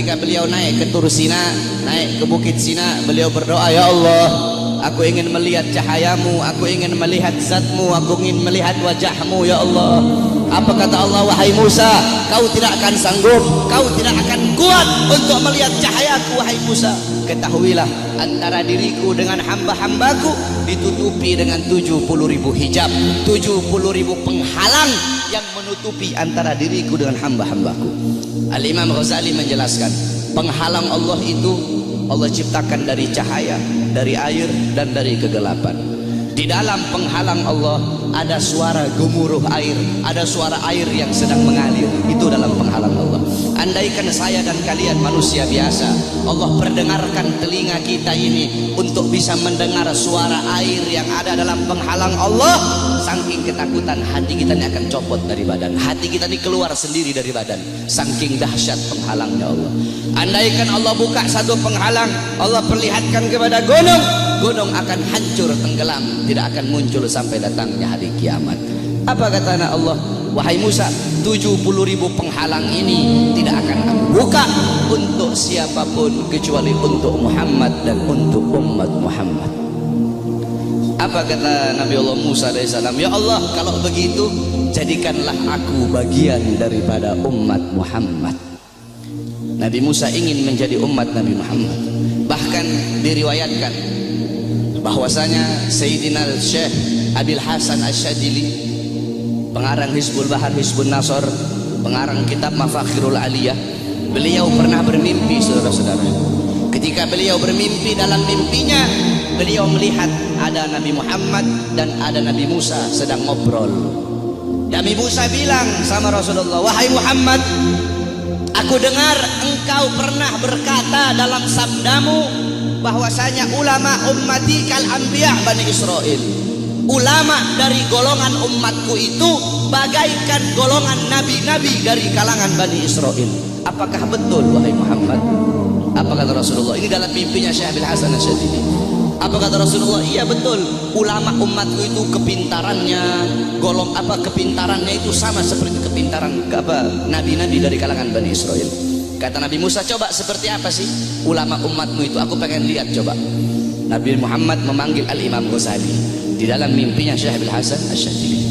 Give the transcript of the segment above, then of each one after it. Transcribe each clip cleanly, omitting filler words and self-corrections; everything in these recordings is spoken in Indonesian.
ketika beliau naik ke Tur Sina, naik ke Bukit Sina, beliau berdoa, ya Allah, aku ingin melihat cahayamu, aku ingin melihat zatmu, aku ingin melihat wajahmu ya Allah. Apa kata Allah? Wahai Musa, kau tidak akan sanggup, kau tidak akan kuat untuk melihat cahayaku wahai Musa. Ketahuilah, antara diriku dengan hamba-hambaku ditutupi dengan 70.000 hijab, 70.000 penghalang yang menutupi antara diriku dengan hamba-hambaku. Al-Imam Ghazali menjelaskan, penghalang Allah itu Allah ciptakan dari cahaya, dari air, dan dari kegelapan. Di dalam penghalang Allah ada suara gemuruh air, ada suara air yang sedang mengalir. Itu dalam penghalang Allah. Andaikan saya dan kalian manusia biasa, Allah perdengarkan telinga kita ini untuk bisa mendengar suara air yang ada dalam penghalang Allah, saking ketakutan hati kita ini akan copot dari badan, hati kita ini keluar sendiri dari badan, saking dahsyat penghalangnya Allah. Andaikan Allah buka satu penghalang, Allah perlihatkan kepada gunung, gunung akan hancur tenggelam, tidak akan muncul sampai datangnya hari kiamat. Apa kata Allah? Wahai Musa, 70.000 penghalang ini tidak akan aku buka untuk siapapun kecuali untuk Muhammad dan untuk umat Muhammad. Apa kata Nabi Allah Musa AS? Ya Allah, kalau begitu jadikanlah aku bagian daripada umat Muhammad. Nabi Musa ingin menjadi umat Nabi Muhammad. Bahkan diriwayatkan bahwasanya Sayyidina Syekh Abil Hasan Asyadili, pengarang Hizbul Bahar, Hizbun Nasr, pengarang kitab Mafakhirul Aliyah, beliau pernah bermimpi, saudara-saudara. Ketika beliau bermimpi, dalam mimpinya beliau melihat ada Nabi Muhammad dan ada Nabi Musa sedang ngobrol. Nabi Musa bilang sama Rasulullah, wahai Muhammad, aku dengar engkau pernah berkata dalam sabdamu bahwasanya ulama ummati kal anbiya Bani Israel. Ulama dari golongan umatku itu bagaikan golongan nabi-nabi dari kalangan Bani Israel. Apakah betul wahai Muhammad? Apa kata Rasulullah? Ini dalam mimpinya Syekh Abil Hasan Asyadili. Apa kata Rasulullah? Iya betul. Ulama umatku itu kepintarannya, kepintarannya itu sama seperti kepintaran nabi-nabi dari kalangan Bani Israel. Kata Nabi Musa, coba seperti apa sih ulama umatmu itu? Aku pengen lihat coba. Nabi Muhammad memanggil Al-Imam Ghazali. Di dalam mimpinya Syekh Abil Hasan Asyadili,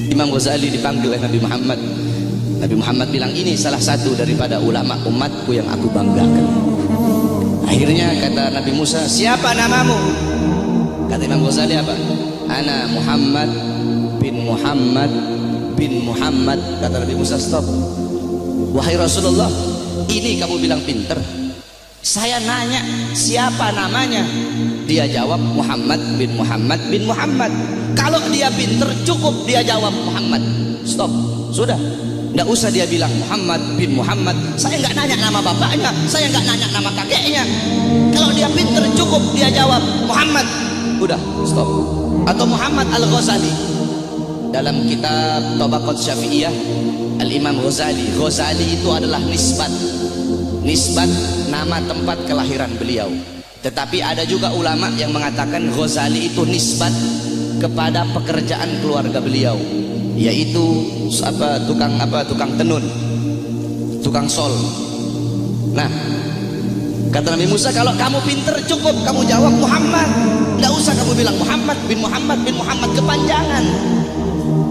Imam Ghazali dipanggil oleh Nabi Muhammad. Nabi Muhammad bilang, ini salah satu daripada ulama umatku yang aku banggakan. Akhirnya kata Nabi Musa, siapa namamu? Kata Imam Ghazali apa? Ana Muhammad bin Muhammad bin Muhammad. Kata Nabi Musa, stop. Wahai Rasulullah, ini kamu bilang pinter. Saya nanya siapa namanya, dia jawab Muhammad bin Muhammad bin Muhammad. Kalau dia pinter cukup dia jawab Muhammad. Stop, sudah, nggak usah dia bilang Muhammad bin Muhammad. Saya nggak nanya nama bapaknya, saya nggak nanya nama kakeknya. Kalau dia pinter cukup dia jawab Muhammad. Udah, stop. Atau Muhammad Al-Ghazali dalam kitab Tabaqat Syafi'iyah, Al-Imam Ghazali. Ghazali itu adalah nisbat nama tempat kelahiran beliau. Tetapi ada juga ulama yang mengatakan Ghazali itu nisbat kepada pekerjaan keluarga beliau, yaitu tukang tenun, tukang sol. Nah, kata Nabi Musa, kalau kamu pinter cukup kamu jawab Muhammad, nggak usah kamu bilang Muhammad bin Muhammad bin Muhammad, kepanjangan.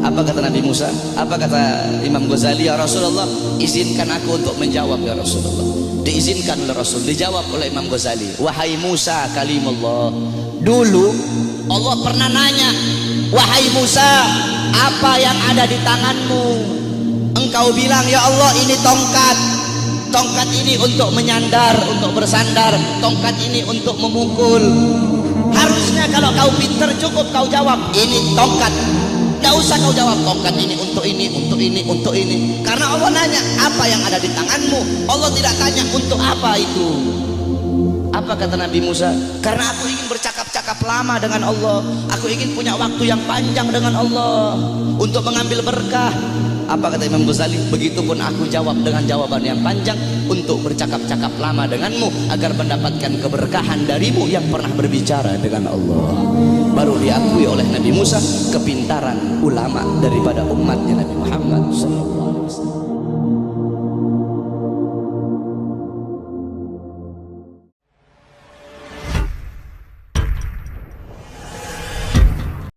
Apa kata Nabi Musa? Apa kata Imam Ghazali? Ya Rasulullah, izinkan aku untuk menjawab ya Rasulullah. Diizinkan oleh Rasul, dijawab oleh Imam Ghazali. Wahai Musa kalimullah, dulu Allah pernah nanya, wahai Musa, apa yang ada di tanganmu? Engkau bilang, ya Allah, ini tongkat. Tongkat ini untuk menyandar, untuk bersandar. Tongkat ini untuk memukul. Harusnya kalau kau pinter cukup kau jawab, ini tongkat. Tidak usah kau jawab tongkat ini untuk ini, untuk ini, untuk ini. Karena Allah nanya apa yang ada di tanganmu. Allah tidak tanya untuk apa itu. Apa kata Nabi Musa? Karena aku ingin bercakap-cakap lama dengan Allah. Aku ingin punya waktu yang panjang dengan Allah untuk mengambil berkah. Apa kata Imam Ghazali? Begitupun aku jawab dengan jawaban yang panjang untuk bercakap-cakap lama denganmu agar mendapatkan keberkahan darimu yang pernah berbicara dengan Allah. Baru diakui oleh Nabi Musa kepintaran ulama daripada umatnya Nabi Muhammad SAW.